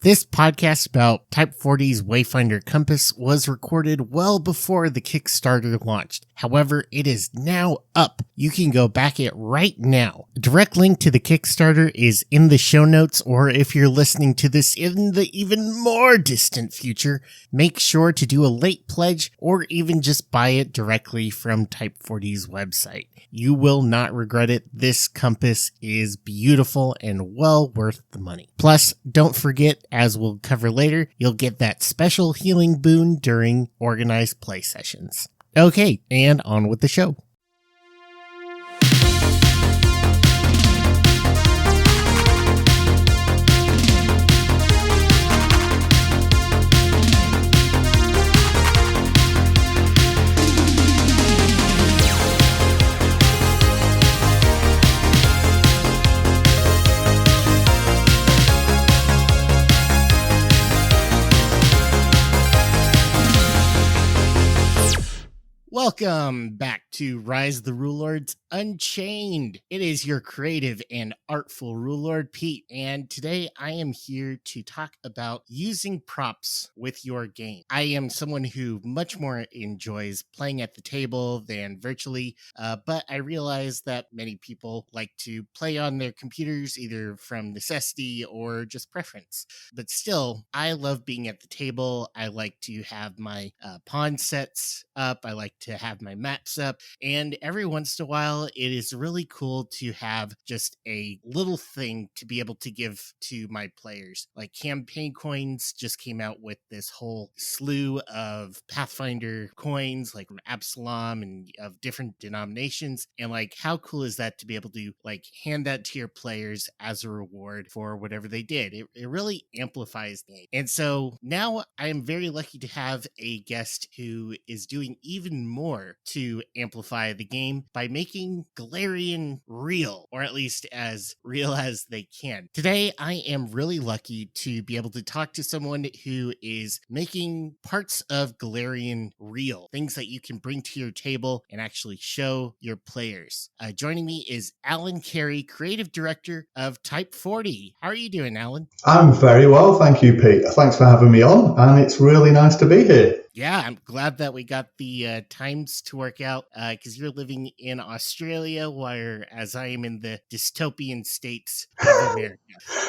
This podcast about Type 40's Wayfinder Compass was recorded well before the Kickstarter launched. However, it is now up. You can go back it right now. A direct link to the Kickstarter is in the show notes, or if you're listening to this in the even more distant future, make sure to do a late pledge or even just buy it directly from Type 40's website. You will not regret it. This compass is beautiful and well worth the money. Plus, don't forget, as we'll cover later, you'll get that special healing boon during organized play sessions. Okay, and on with the show. Welcome back to Rise the Rulelords Unchained. It is your creative and artful Rulelord, Pete, and today I am here to talk about using props with your game. I am someone who much more enjoys playing at the table than virtually, but I realize that many people like to play on their computers either from necessity or just preference. But still, I love being at the table. I like to have my pawn sets up. I like to have my maps up, and every once in a while it is really cool to have just a little thing to be able to give to my players. Like campaign coins just came out with this whole slew of Pathfinder coins, like from Absalom and of different denominations, and like how cool is that to be able to like hand that to your players as a reward for whatever they did. It really amplifies the game. And so now I am very lucky to have a guest who is doing even more to amplify the game by making Golarion real, or at least as real as they can. Today, I am really lucky to be able to talk to someone who is making parts of Golarion real, things that you can bring to your table and actually show your players. Joining me is Allen Carey, Creative Director of Type 40. How are you doing, Allen? I'm very well, thank you, Pete. Thanks for having me on, and it's really nice to be here. Yeah, I'm glad that we got the times to work out, because you're living in Australia, whereas I am in the dystopian states of America.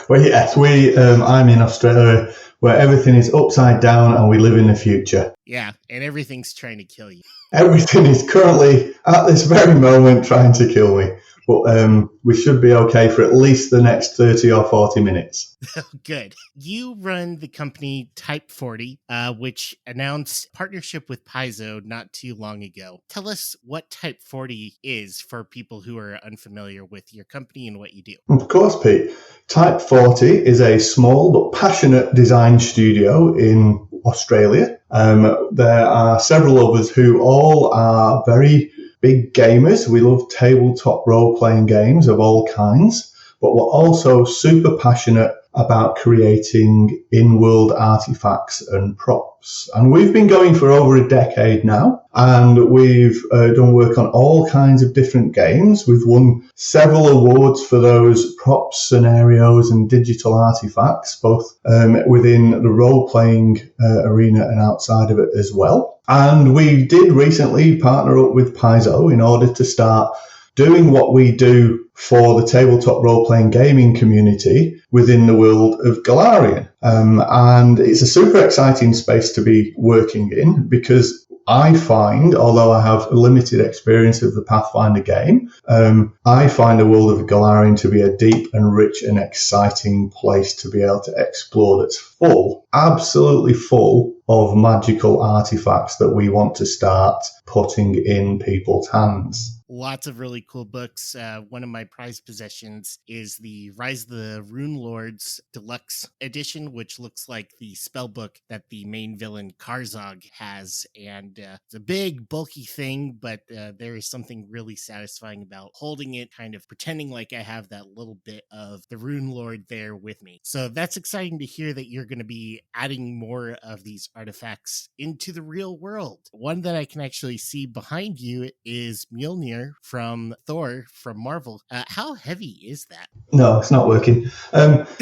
Well, yes, I'm in Australia, where everything is upside down and we live in the future. Yeah, and everything's trying to kill you. Everything is currently, at this very moment, trying to kill me. But we should be okay for at least the next 30 or 40 minutes. Good. You run the company Type 40, which announced partnership with Paizo not too long ago. Tell us what Type 40 is for people who are unfamiliar with your company and what you do. Of course, Pete. Type 40 is a small but passionate design studio in Australia. There are several of us who all are very big gamers. We love tabletop role-playing games of all kinds, but we're also super passionate about creating in-world artifacts and props. And we've been going for over a decade now, and we've done work on all kinds of different games. We've won several awards for those props, scenarios, and digital artifacts, both within the role-playing arena and outside of it as well. And we did recently partner up with Paizo in order to start doing what we do for the tabletop role-playing gaming community within the world of Golarion. And it's a super exciting space to be working in, because I find, although I have a limited experience of the Pathfinder game, I find the world of Golarion to be a deep and rich and exciting place to be able to explore, that's full, absolutely full of magical artifacts that we want to start putting in people's hands. Lots of really cool books. One of my prized possessions is the Rise of the Rulelords Deluxe Edition, which looks like the spell book that the main villain Karzog has. And it's a big, bulky thing, but there is something really satisfying about holding it, kind of pretending like I have that little bit of the Rulelord there with me. So that's exciting to hear that you're going to be adding more of these artifacts into the real world. One that I can actually see behind you is Mjolnir, hammer from Thor from Marvel. How heavy is that? No, it's not working. He That's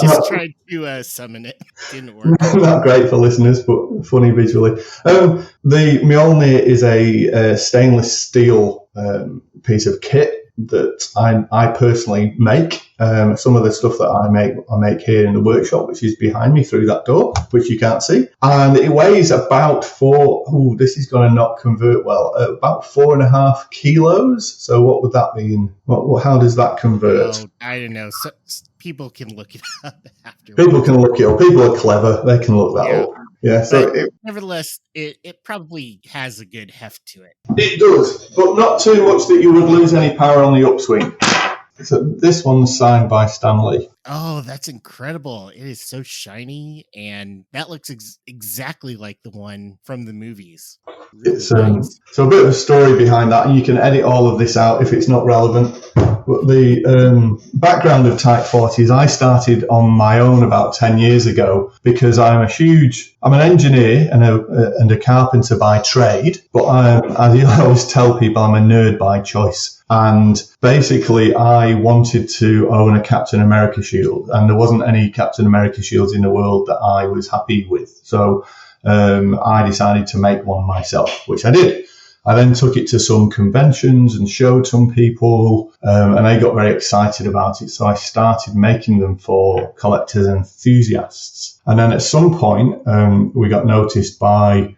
just not tried to summon it. Didn't work. not great for listeners, but funny visually. The Mjolnir is a stainless steel piece of kit that I personally make. Some of the stuff that I make here in the workshop, which is behind me through that door, which you can't see. And it weighs about this is going to not convert well, about 4.5 kilos. So what would that mean? How does that convert? Oh, I don't know. So, people can look it up afterwards. People can look it up. People are clever. They can look that up. Yeah, so nevertheless, it probably has a good heft to it. It does, but not too much that you would lose any power on the upswing. So this one's signed by Stan Lee. Oh, that's incredible. It is so shiny, and that looks exactly like the one from the movies. Really It's so a bit of a story behind that, and you can edit all of this out if it's not relevant. But the background of Type 40 is I started on my own about 10 years ago because I'm an engineer and a carpenter by trade, but as you always tell people, I'm a nerd by choice. And basically, I wanted to own a Captain America shield, and there wasn't any Captain America shields in the world that I was happy with. So I decided to make one myself, which I did. I then took it to some conventions and showed some people, and they got very excited about it. So I started making them for collectors and enthusiasts. And then at some point, we got noticed by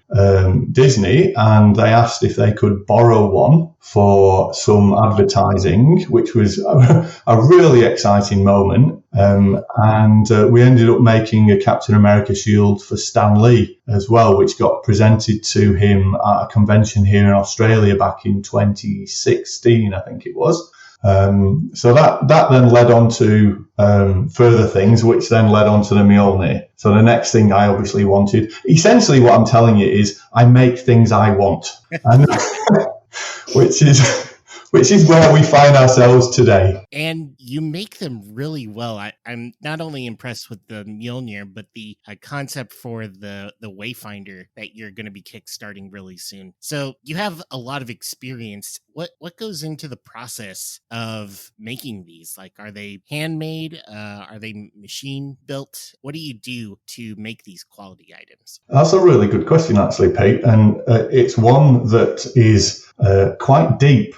Disney, and they asked if they could borrow one for some advertising, which was a really exciting moment. And we ended up making a Captain America shield for Stan Lee as well, which got presented to him at a convention here in Australia back in 2016, I think it was. So that then led on to further things, which then led on to the Mjolnir. So the next thing I obviously wanted, essentially what I'm telling you is I make things I want, and which is where we find ourselves today. And you make them really well. I'm not only impressed with the Mjolnir, but the concept for the Wayfinder that you're going to be kickstarting really soon. So you have a lot of experience. What goes into the process of making these? Like, are they handmade? Are they machine built? What do you do to make these quality items? That's a really good question, actually, Pete. And it's one that is quite deep.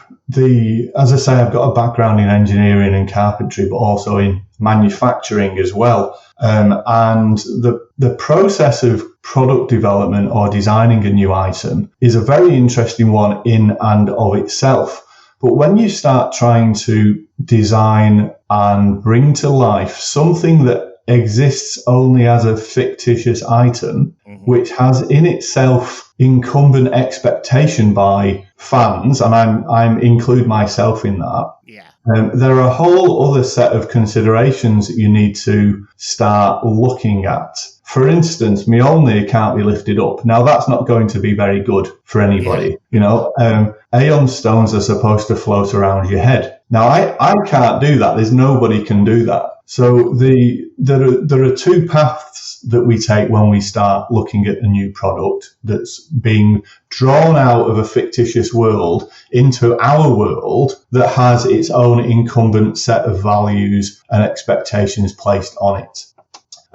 As I say, I've got a background in engineering and carpentry, but also in manufacturing as well. And the process of product development or designing a new item is a very interesting one in and of itself. But when you start trying to design and bring to life something that exists only as a fictitious item, which has in itself incumbent expectation by fans, and I'm include myself in that. Yeah. There are a whole other set of considerations that you need to start looking at. For instance, Mjolnir can't be lifted up. Now, that's not going to be very good for anybody. Yeah. You know, Aeon stones are supposed to float around your head. Now, I can't do that. There's nobody can do that. So there are two paths that we take when we start looking at a new product that's being drawn out of a fictitious world into our world that has its own incumbent set of values and expectations placed on it.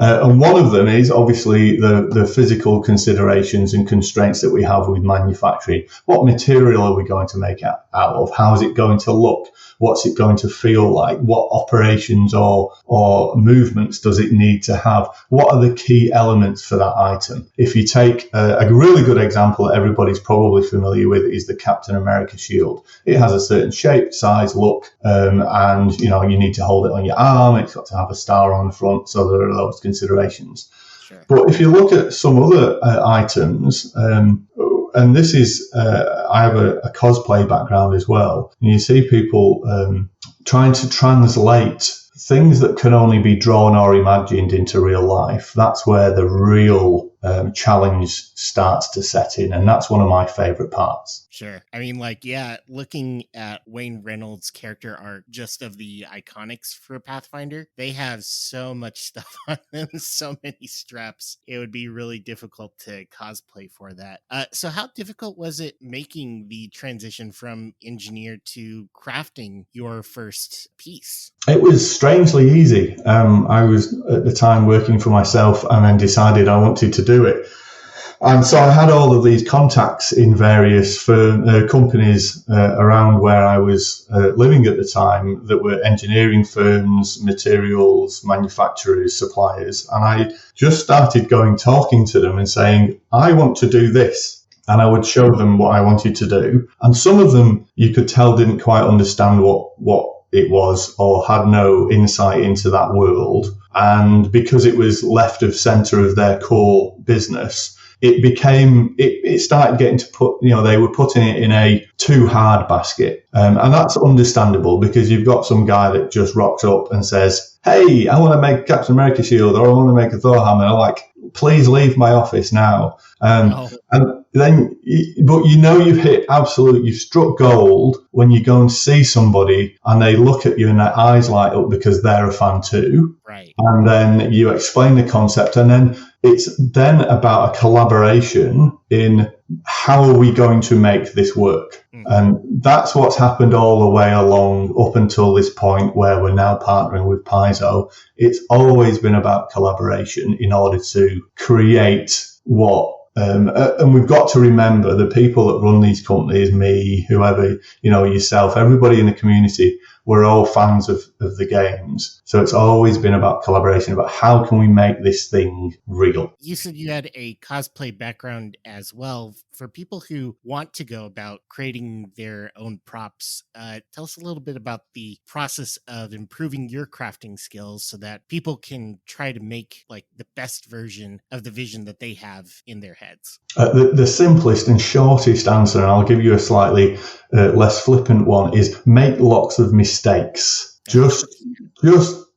And one of them is obviously the physical considerations and constraints that we have with manufacturing. What material are we going to make out of? How is it going to look? What's it going to feel like? What operations or movements does it need to have? What are the key elements for that item? If you take a really good example that everybody's probably familiar with is the Captain America shield. It has a certain shape, size, look, and you need to hold it on your arm. It's got to have a star on the front, so there are those considerations. Sure. But if you look at some other items, and this is, I have a cosplay background as well. And you see people trying to translate things that can only be drawn or imagined into real life. That's where the real challenge starts to set in. And that's one of my favorite parts. Sure. I mean, like, yeah, looking at Wayne Reynolds' character art, just of the iconics for Pathfinder, they have so much stuff on them, so many straps. It would be really difficult to cosplay for that. So how difficult was it making the transition from engineer to crafting your first piece? It was strangely easy. I was at the time working for myself and then decided I wanted to do it. And so I had all of these contacts in various companies around where I was living at the time that were engineering firms, materials, manufacturers, suppliers. And I just started talking to them and saying, I want to do this. And I would show them what I wanted to do. And some of them, you could tell, didn't quite understand what it was or had no insight into that world. And because it was left of center of their core business, it started getting to they were putting it in a too hard basket. And that's understandable because you've got some guy that just rocks up and says, hey, I want to make Captain America shield or I want to make a Thor hammer. I'm like, please leave my office now. And then, but you've struck gold when you go and see somebody and they look at you and their eyes light up because they're a fan too. Right. And then you explain the concept and then it's then about a collaboration in how are we going to make this work? Mm-hmm. And that's what's happened all the way along up until this point where we're now partnering with Paizo. It's always been about collaboration in order to create what and we've got to remember the people that run these companies, me, whoever, yourself, everybody in the community, we're all fans of the games. So it's always been about collaboration, about how can we make this thing real. You said you had a cosplay background as well. For people who want to go about creating their own props, tell us a little bit about the process of improving your crafting skills so that people can try to make like the best version of the vision that they have in their heads. The simplest and shortest answer, and I'll give you a slightly less flippant one, is make lots of mistakes. Just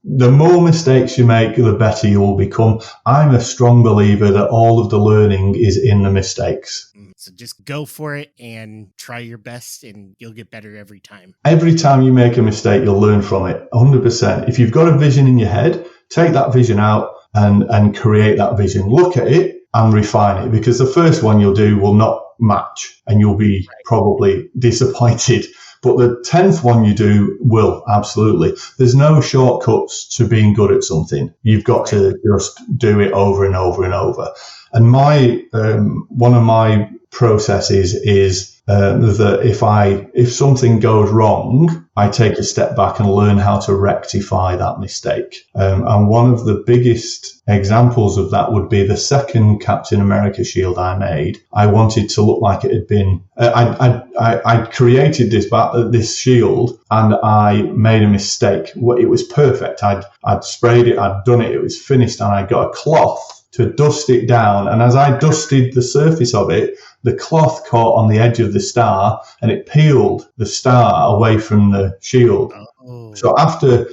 the more mistakes you make, the better you will become. I'm a strong believer that all of the learning is in the mistakes. So just go for it and try your best and you'll get better every time. Every time you make a mistake, you'll learn from it, 100%. If you've got a vision in your head, take that vision out and create that vision. Look at it and refine it, because the first one you'll do will not match and you'll be probably disappointed. But the 10th one you do will, absolutely. There's no shortcuts to being good at something. You've got to just do it over and over and over. And one of my processes is that if something goes wrong, I take a step back and learn how to rectify that mistake. And one of the biggest examples of that would be the second Captain America shield I made. I wanted to look like it had been. I created this shield and I made a mistake. It was perfect. I'd sprayed it. I'd done it. It was finished, and I got a cloth to dust it down. And as I dusted the surface of it, the cloth caught on the edge of the star and it peeled the star away from the shield. Oh. So after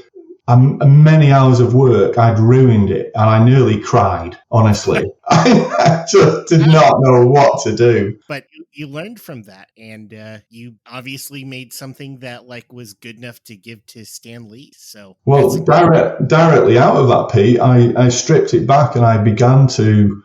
many hours of work, I'd ruined it and I nearly cried, honestly. I just did not know what to do. But you learned from that, and you obviously made something that was good enough to give to Stan Lee. So directly out of that, Pete, I stripped it back and I began to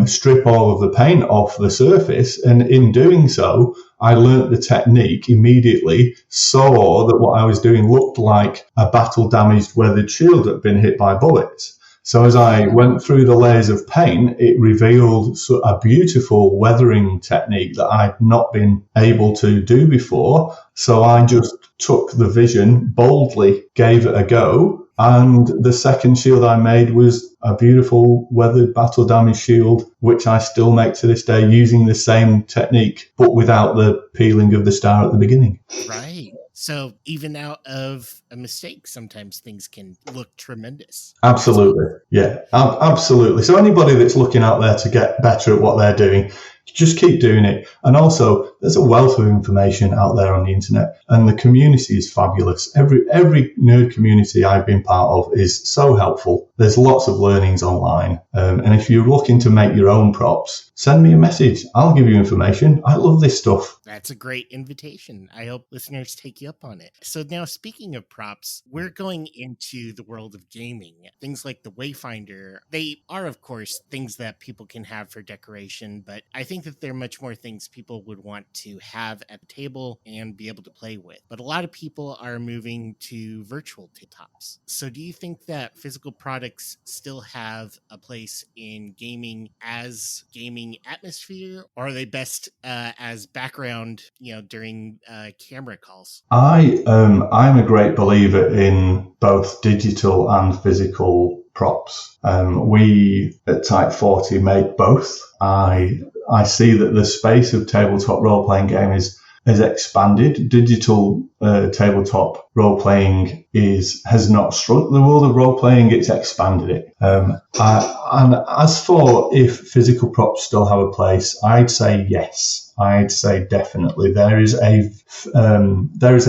strip all of the paint off the surface, and in doing so, I learnt the technique immediately, saw that what I was doing looked like a battle-damaged weathered shield that had been hit by bullets. So as I went through the layers of paint, it revealed a beautiful weathering technique that I'd not been able to do before. So I just took the vision, boldly gave it a go, and the second shield I made was a beautiful weathered battle damage shield, which I still make to this day using the same technique, but without the peeling of the star at the beginning. Right. So even out of a mistake, sometimes things can look tremendous. Absolutely. Yeah, absolutely. So anybody that's looking out there to get better at what they're doing, just keep doing it. And also, there's a wealth of information out there on the internet, and the community is fabulous. Every nerd community I've been part of is so helpful. There's lots of learnings online. And if you're looking to make your own props, send me a message. I'll give you information. I love this stuff. That's a great invitation. I hope listeners take you up on it. So now, speaking of props, we're going into the world of gaming. Things like the Wayfinder, they are, of course, things that people can have for decoration, but I think that they're much more things people would want to have at the table and be able to play with. But a lot of people are moving to virtual tabletops. So do you think that physical products still have a place in gaming as gaming atmosphere, or are they best as background, during camera calls? I'm a great believer in both digital and physical props. We at Type 40 make both. I see that the space of tabletop role-playing game has expanded. Digital tabletop role-playing has not shrunk the world of role-playing, it's expanded it. And as for if physical props still have a place, I'd say yes. I'd say definitely. There is a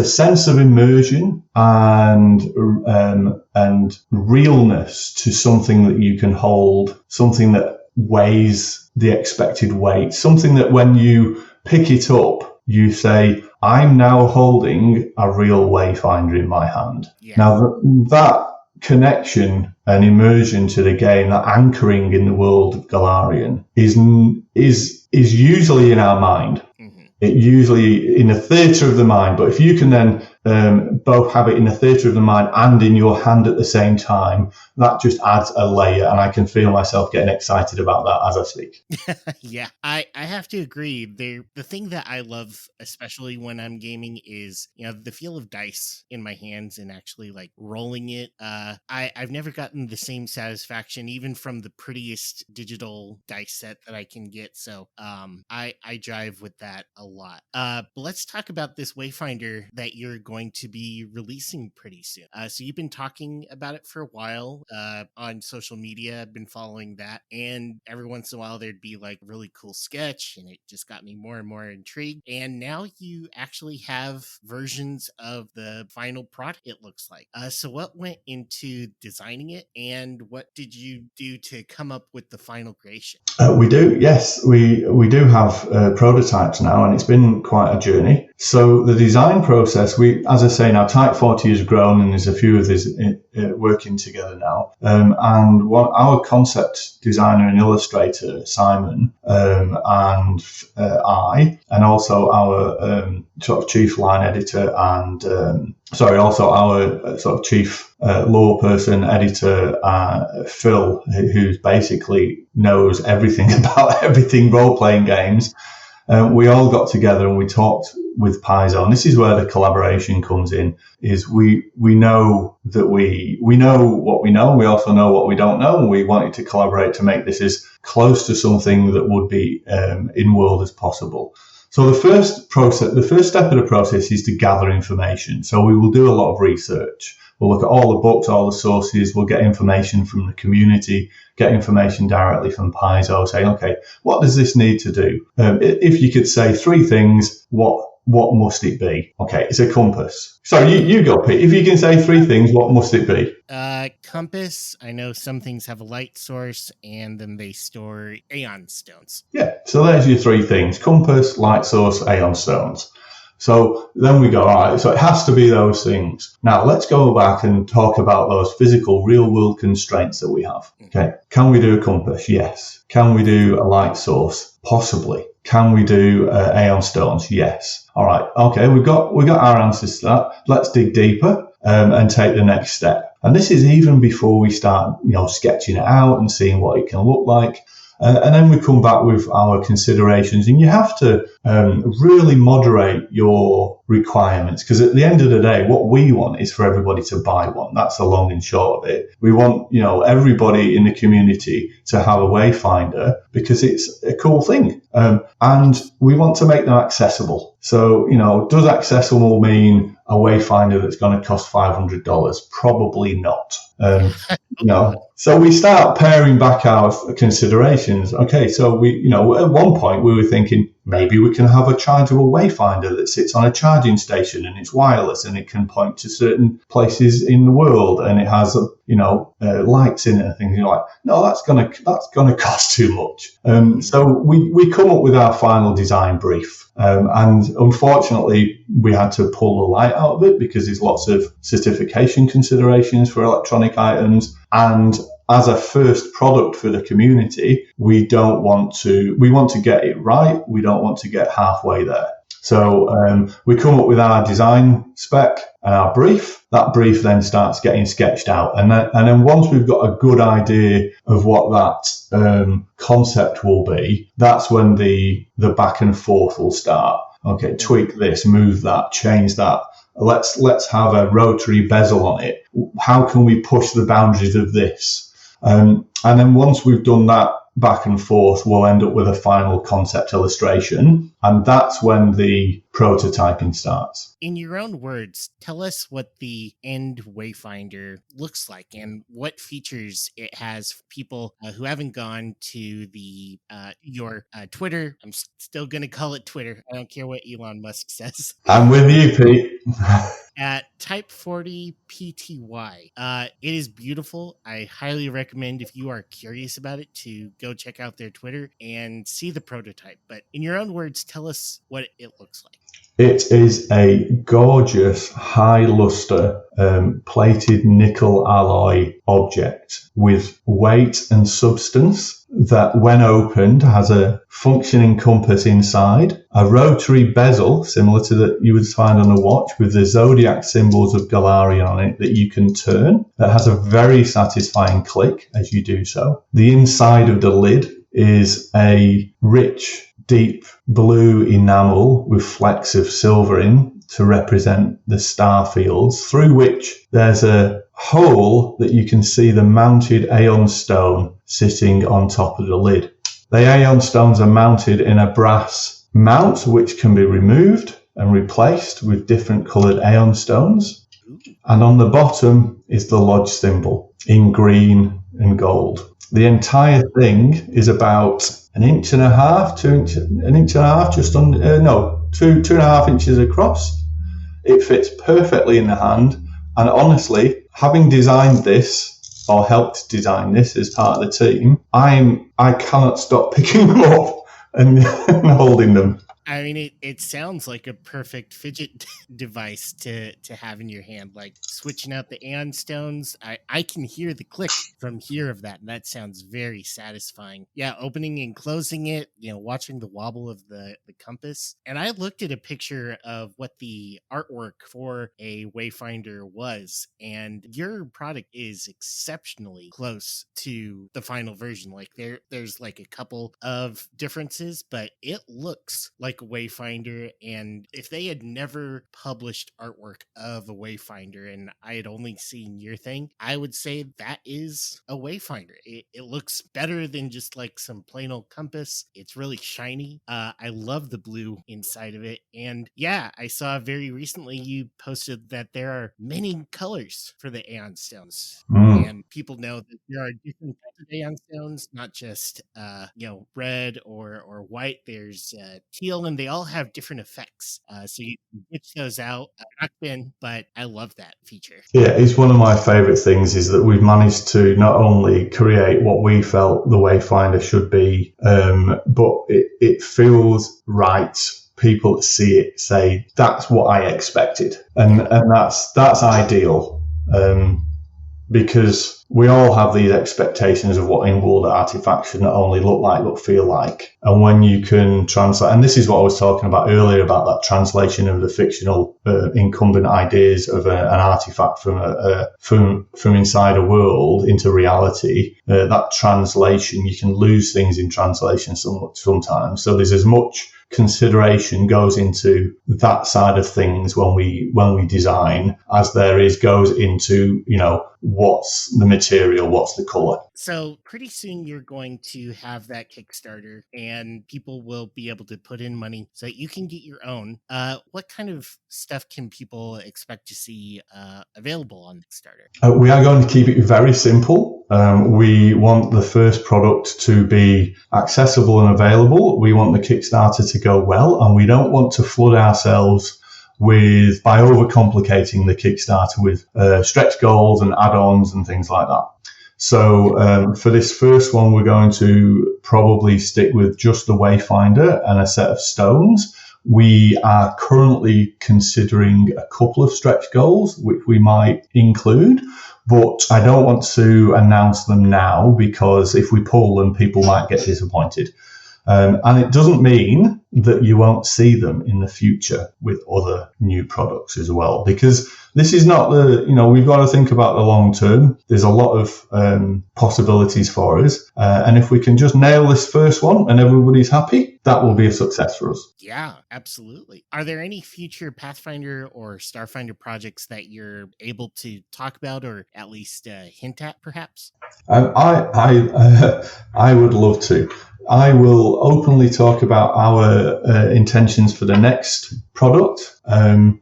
sense of immersion and realness to something that you can hold, something that weighs the expected weight, something that when you pick it up, you say, I'm now holding a real Wayfinder in my hand. Yeah. Now, that connection and immersion to the game, that anchoring in the world of Galarian is usually in our mind. Mm-hmm. It usually in a theatre of the mind, but if you can then both have it in a theatre of the mind and in your hand at the same time, that just adds a layer, and I can feel myself getting excited about that as I speak. Yeah, I have to agree. The thing that I love, especially when I'm gaming, is the feel of dice in my hands and actually like rolling it. I've never gotten the same satisfaction even from the prettiest digital dice set that I can get. So I drive with that a lot. But let's talk about this Wayfinder that you're going to be releasing pretty soon. So you've been talking about it for a while on social media. I've been following that, and every once in a while there'd be like really cool sketch, and it just got me more and more intrigued. And now you actually have versions of the final product, it looks like. So what went into designing it, and what did you do to come up with the final creation? We do, yes. We do have prototypes now, and it's been quite a journey. So the design process, as I say now, Type 40 has grown, and there's a few of us working together now. And our concept designer and illustrator, Simon, and I, and also our sort of chief line editor and also our sort of chief law person, editor, Phil, who basically knows everything about everything role-playing games. We all got together and we talked with Paizo, and this is where the collaboration comes in. Is we know that we know what we know, we also know what we don't know, and we wanted to collaborate to make this as close to something that would be in world as possible. So the first step of the process is to gather information. So we will do a lot of research. We'll look at all the books, all the sources. We'll get information from the community, get information directly from Paizo, say, okay, what does this need to do? If you could say three things, what must it be? Okay, it's a compass. So you go, Pete. If you can say three things, what must it be? Compass. I know some things have a light source, and then they store Aeon stones. Yeah, so there's your three things: compass, light source, Aeon stones. So then we go, all right, so it has to be those things. Now let's go back and talk about those physical, real world constraints that we have. Okay. Can we do a compass? Yes. Can we do a light source? Possibly. Can we do Aeon stones? Yes. All right. Okay. We've got our answers to that. Let's dig deeper and take the next step. And this is even before we start, sketching it out and seeing what it can look like. And then we come back with our considerations, and you have to really moderate your requirements, because at the end of the day, what we want is for everybody to buy one. That's the long and short of it. We want, everybody in the community to have a Wayfinder because it's a cool thing. And we want to make them accessible. So, does accessible mean a Wayfinder that's going to cost $500? Probably not. So we start paring back our considerations. Okay, so we, at one point we were thinking maybe we can have a chargeable Wayfinder that sits on a charging station and it's wireless and it can point to certain places in the world and it has, lights in it and things. You're like, no, that's gonna cost too much. So we come up with our final design brief, and unfortunately we had to pull the light out of it because there's lots of certification considerations for electronic items. And as a first product for the community, we want to get it right. We don't want to get halfway there. So we come up with our design spec and our brief. That brief then starts getting sketched out. And then once we've got a good idea of what that concept will be, that's when the back and forth will start. Okay, tweak this, move that, change that. Let's have a rotary bezel on it. How can we push the boundaries of this? And then once we've done that back and forth, we'll end up with a final concept illustration. And that's when the prototyping starts. In your own words, tell us what the end Wayfinder looks like and what features it has for people who haven't gone to the your Twitter. I'm still going to call it Twitter. I don't care what Elon Musk says. I'm with you, Pete. At Type 40 PTY. It is beautiful. I highly recommend, if you are curious about it, to go check out their Twitter and see the prototype. But in your own words, tell us what it looks like. It is a gorgeous, high luster, plated nickel alloy object with weight and substance that, when opened, has a functioning compass inside, a rotary bezel similar to that you would find on a watch with the zodiac symbols of Galarian on it that you can turn. That has a very satisfying click as you do so. The inside of the lid is a rich, deep blue enamel with flecks of silver in to represent the star fields, through which there's a hole that you can see the mounted Aeon stone sitting on top of the lid. The Aeon stones are mounted in a brass mount which can be removed and replaced with different coloured Aeon stones. And on the bottom is the lodge symbol in green and gold. The entire thing is about 2.5 inches, just under, 2.5 inches across. It fits perfectly in the hand. And honestly, having designed this, or helped design this as part of the team, I cannot stop picking them up and holding them. I mean, it sounds like a perfect fidget device to have in your hand, like switching out the Aeon stones. I can hear the click from here of that, and that sounds very satisfying. Yeah, opening and closing it, watching the wobble of the compass. And I looked at a picture of what the artwork for a Wayfinder was, and your product is exceptionally close to the final version. Like there's like a couple of differences, but it looks like a Wayfinder. And if they had never published artwork of a Wayfinder and I had only seen your thing, I would say that is a Wayfinder. It looks better than just like some plain old compass. It's really shiny. I love the blue inside of it. And yeah, I saw very recently you posted that there are many colors for the Aeon stones. And people know that there are different types of Aeon stones, not just red or white. There's teal, and they all have different effects. So you can switch those out. Not been, but I love that feature. Yeah, it's one of my favorite things is that we've managed to not only create what we felt the Wayfinder should be, but it feels right. People that see it say, that's what I expected. And that's ideal. Because we all have these expectations of what in-world artifacts should not only look like but feel like. And when you can translate, and this is what I was talking about earlier about that translation of the fictional incumbent ideas of an artifact from inside a world into reality, that translation, you can lose things in translation sometimes. So there's as much consideration goes into that side of things when we design, as there goes into, what's the material, what's the color. So pretty soon you're going to have that Kickstarter and people will be able to put in money so that you can get your own. What kind of stuff can people expect to see available on Kickstarter? We are going to keep it very simple. We want the first product to be accessible and available. We want the Kickstarter to go well, and we don't want to flood ourselves by overcomplicating the Kickstarter with stretch goals and add-ons and things like that. So for this first one, we're going to probably stick with just the Wayfinder and a set of stones. We are currently considering a couple of stretch goals, which we might include, but I don't want to announce them now because if we pull them, people might get disappointed. And it doesn't mean that you won't see them in the future with other new products as well, because this is not we've got to think about the long term. There's a lot of possibilities for us. And if we can just nail this first one and everybody's happy, that will be a success for us. Yeah, absolutely. Are there any future Pathfinder or Starfinder projects that you're able to talk about or at least hint at, perhaps? I would love to. I will openly talk about our intentions for the next product.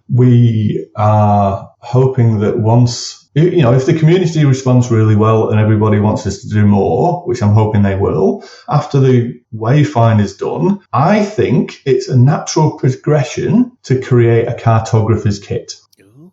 We are hoping that once, if the community responds really well and everybody wants us to do more, which I'm hoping they will, after the Wayfinder is done, I think it's a natural progression to create a cartographer's kit.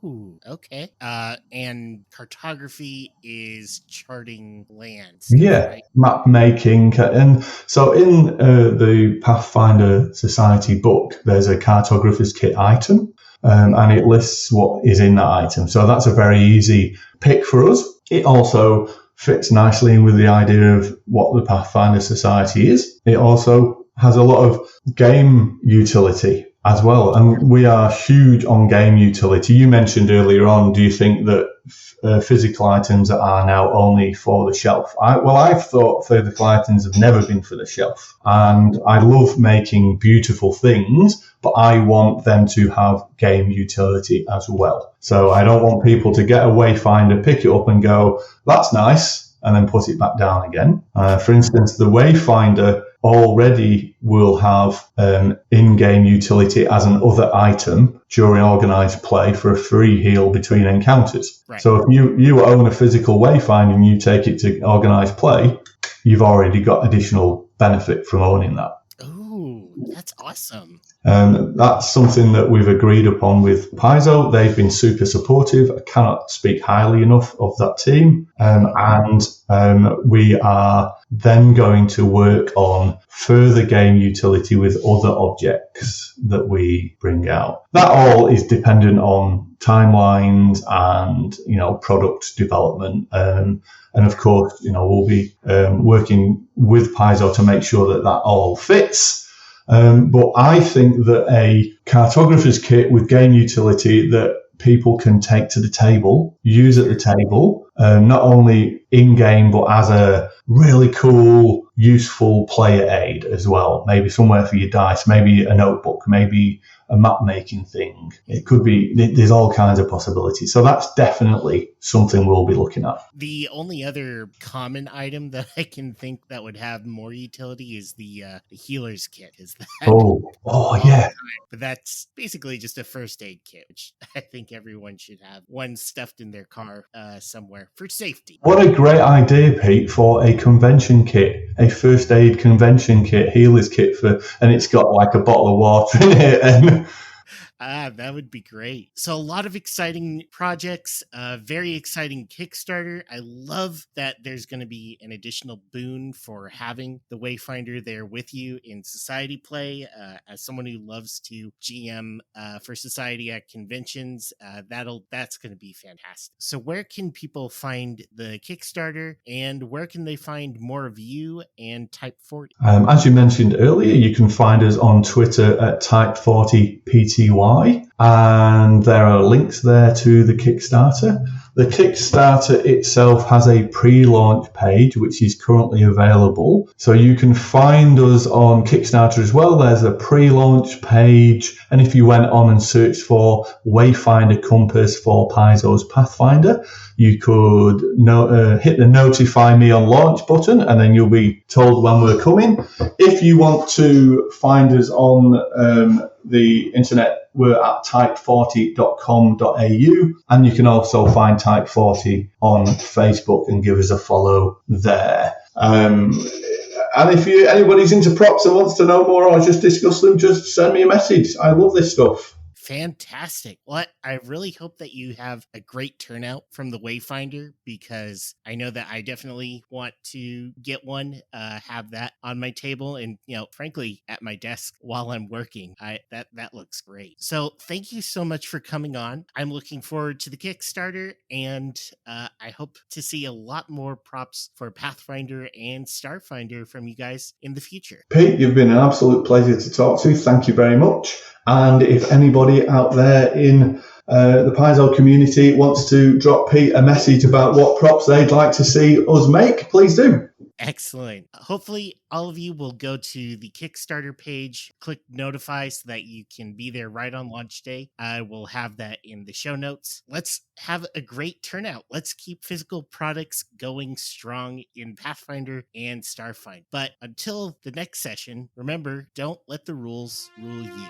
Ooh, okay. And cartography is charting lands. Yeah, right? Map making. And so in the Pathfinder Society book, there's a cartographer's kit item, and it lists what is in that item. So that's a very easy pick for us. It also fits nicely in with the idea of what the Pathfinder Society is. It also has a lot of game utility as well. And we are huge on game utility. You mentioned earlier on, do you think that physical items are now only for the shelf? I've thought physical items have never been for the shelf. And I love making beautiful things, but I want them to have game utility as well. So I don't want people to get a Wayfinder, pick it up and go, that's nice, and then put it back down again. For instance, the Wayfinder already will have in-game utility as an other item during organized play for a free heal between encounters. Right. So if you own a physical Wayfinder and you take it to organized play, you've already got additional benefit from owning that. Oh, that's awesome. That's something that we've agreed upon with Paizo. They've been super supportive. I cannot speak highly enough of that team. And we are then going to work on further game utility with other objects that we bring out. That all is dependent on timelines and, product development. And of course, we'll be working with Paizo to make sure that all fits. But I think that a cartographer's kit with game utility that people can take to the table, use at the table, not only in-game, but as a really cool, useful player aid as well. Maybe somewhere for your dice, maybe a notebook, maybe a map-making thing. It could be, there's all kinds of possibilities. So that's definitely something we'll be looking at. The only other common item that I can think that would have more utility is the healer's kit. Is that? Oh, yeah. But that's basically just a first aid kit, which I think everyone should have one stuffed in their car somewhere for safety. What a great idea, Pete, for a convention kit, a first aid convention kit, healer's kit and it's got like a bottle of water in it. And that would be great. So a lot of exciting projects, very exciting Kickstarter. I love that there's going to be an additional boon for having the Wayfinder there with you in society play. As someone who loves to GM for society at conventions, that's going to be fantastic. So where can people find the Kickstarter and where can they find more of you and Type 40? As you mentioned earlier, you can find us on Twitter at Type40PTY. And there are links there to the Kickstarter. The Kickstarter itself has a pre-launch page, which is currently available. So you can find us on Kickstarter as well. There's a pre-launch page. And if you went on and searched for Wayfinder Compass for Paizo's Pathfinder, you could hit the notify me on launch button, and then you'll be told when we're coming. If you want to find us on the internet, we're at type40.com.au, and you can also find Type40 on Facebook and give us a follow there. And if anybody's into props and wants to know more or just discuss them, just send me a message. I love this stuff. Fantastic. Well, I really hope that you have a great turnout from the Wayfinder, because I know that I definitely want to get one, have that on my table and, frankly, at my desk while I'm working. That looks great. So thank you so much for coming on. I'm looking forward to the Kickstarter, and I hope to see a lot more props for Pathfinder and Starfinder from you guys in the future. Pete, you've been an absolute pleasure to talk to. Thank you very much. And if anybody out there in the Paizo community wants to drop Pete a message about what props they'd like to see us make, please do. Excellent. Hopefully all of you will go to the Kickstarter page, click notify so that you can be there right on launch day. I will have that in the show notes. Let's have a great turnout. Let's keep physical products going strong in Pathfinder and Starfinder. But until the next session, remember, don't let the rules rule you.